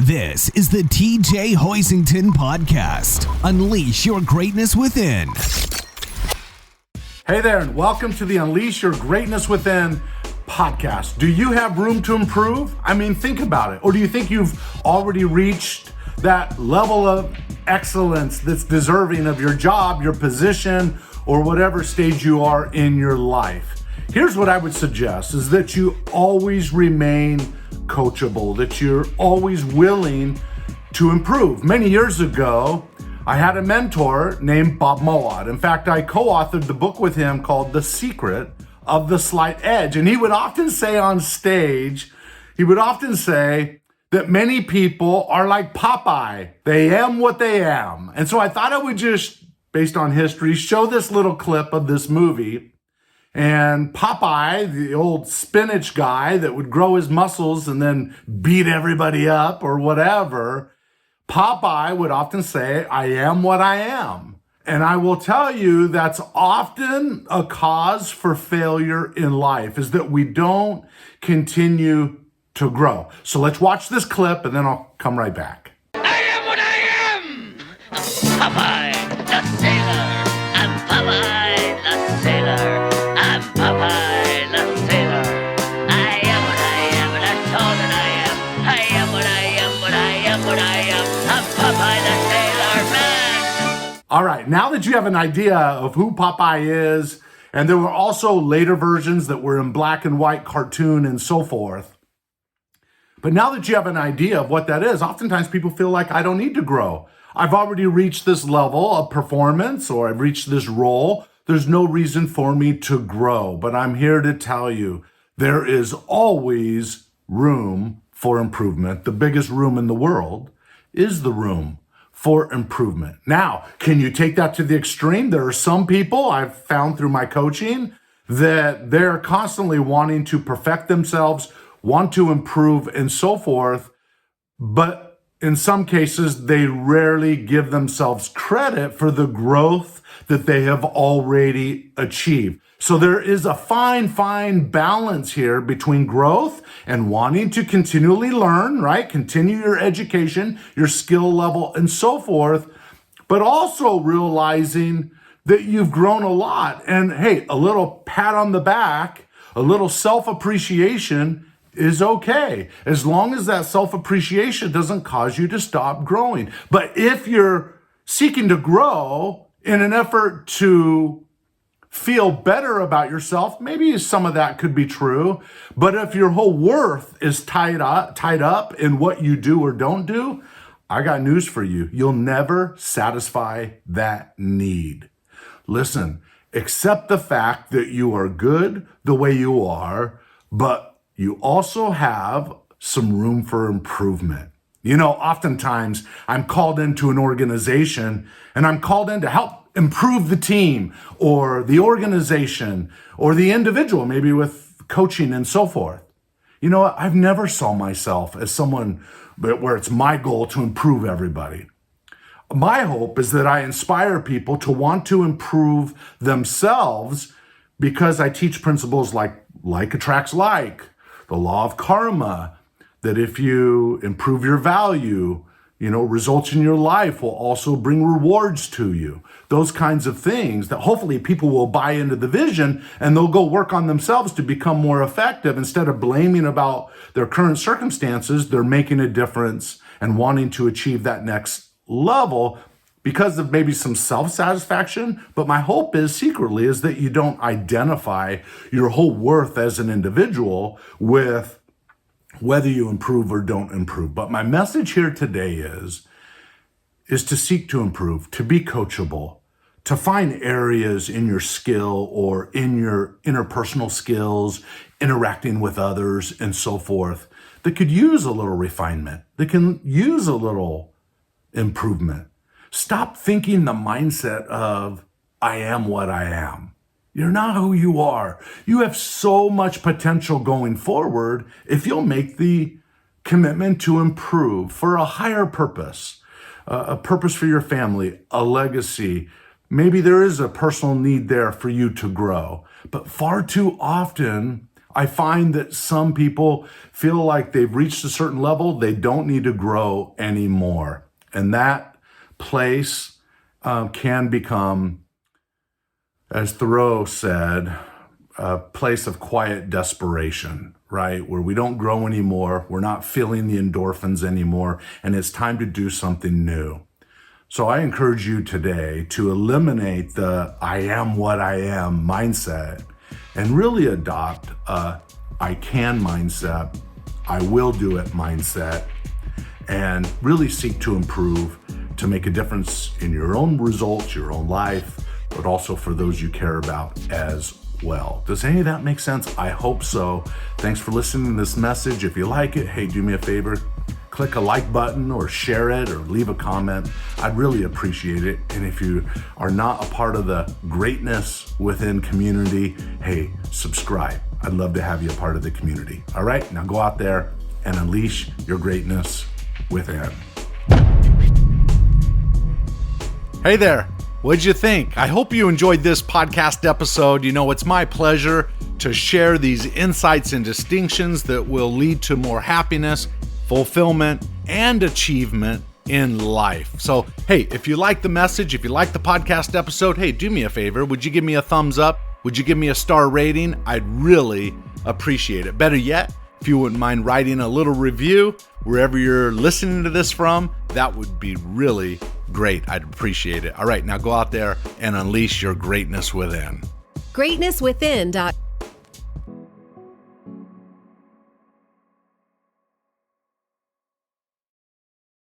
This is the TJ Hoisington Podcast. Unleash your greatness within. Hey there, and welcome to the Unleash Your Greatness Within podcast. Do you have room to improve? I mean, think about it. Or do you think you've already reached that level of excellence that's deserving of your job, your position, or whatever stage you are in your life? Here's what I would suggest is that you always remain coachable, that you're always willing to improve. Many years ago, I had a mentor named Bob Moawad. In fact, I co-authored the book with him called The Secret of the Slight Edge. And he would often say on stage, that many people are like Popeye. They am what they am. And so I thought I would just, based on history, show this little clip of this movie. And Popeye, the old spinach guy that would grow his muscles and then beat everybody up or whatever, Popeye would often say, I am what I am. And I will tell you that's often a cause for failure in life, is that we don't continue to grow. So let's watch this clip and then I'll come right back. I am what I am! Popeye the sailor. I'm Popeye the sailor. I'm Popeye the sailor. I am what I am, and I'm told that I am. I am what I am, what I am, what I am. I'm Popeye the sailor man. All right, now that you have an idea of who Popeye is, and there were also later versions that were in black and white cartoon and so forth, but now that you have an idea of what that is, oftentimes people feel like I don't need to grow. I've already reached this level of performance, or I've reached this role. There's no reason for me to grow, but I'm here to tell you there is always room for improvement. The biggest room in the world is the room for improvement. Now, can you take that to the extreme? There are some people I've found through my coaching that they're constantly wanting to perfect themselves, want to improve and so forth, but in some cases, they rarely give themselves credit for the growth that they have already achieved. So there is a fine balance here between growth and wanting to continually learn, right? Continue your education, your skill level, and so forth, but also realizing that you've grown a lot. And hey, a little pat on the back, a little self-appreciation is okay, as long as that self-appreciation doesn't cause you to stop growing. But if you're seeking to grow in an effort to feel better about yourself, maybe some of that could be true. But if your whole worth is tied up in what you do or don't do, I got news for you. You'll never satisfy that need. Listen, accept the fact that you are good the way you are, but you also have some room for improvement. You know, oftentimes I'm called into an organization and I'm called in to help improve the team or the organization or the individual, maybe with coaching and so forth. You know, I've never saw myself as someone where it's my goal to improve everybody. My hope is that I inspire people to want to improve themselves because I teach principles like attracts like, the law of karma, that if you improve your value, results in your life will also bring rewards to you. Those kinds of things that hopefully people will buy into the vision and they'll go work on themselves to become more effective. Instead of blaming about their current circumstances, they're making a difference and wanting to achieve that next level because of maybe some self-satisfaction. But my hope is secretly is that you don't identify your whole worth as an individual with whether you improve or don't improve. But my message here today is to seek to improve, to be coachable, to find areas in your skill or in your interpersonal skills, interacting with others and so forth, that could use a little refinement, that can use a little improvement. Stop thinking the mindset of, I am what I am. You're not who you are. You have so much potential going forward if you'll make the commitment to improve for a higher purpose, a purpose for your family, a legacy. Maybe there is a personal need there for you to grow. But far too often, I find that some people feel like they've reached a certain level, they don't need to grow anymore. And that place can become, as Thoreau said, a place of quiet desperation, right? Where we don't grow anymore, we're not feeling the endorphins anymore, and it's time to do something new. So I encourage you today to eliminate the I am what I am mindset and really adopt a I can mindset, I will do it mindset, and really seek to improve to make a difference in your own results, your own life, but also for those you care about as well. Does any of that make sense? I hope so. Thanks for listening to this message. If you like it, hey, do me a favor. Click a like button or share it or leave a comment. I'd really appreciate it. And if you are not a part of the Greatness Within community, hey, subscribe. I'd love to have you a part of the community. All right, now go out there and unleash your greatness within. Hey there. What'd you think? I hope you enjoyed this podcast episode. You know, it's my pleasure to share these insights and distinctions that will lead to more happiness, fulfillment, and achievement in life. So, hey, if you like the message, if you like the podcast episode, hey, do me a favor. Would you give me a thumbs up? Would you give me a star rating? I'd really appreciate it. Better yet, if you wouldn't mind writing a little review wherever you're listening to this from, that would be really great. I'd appreciate it. All right, now go out there and unleash your greatness within. GreatnessWithin.com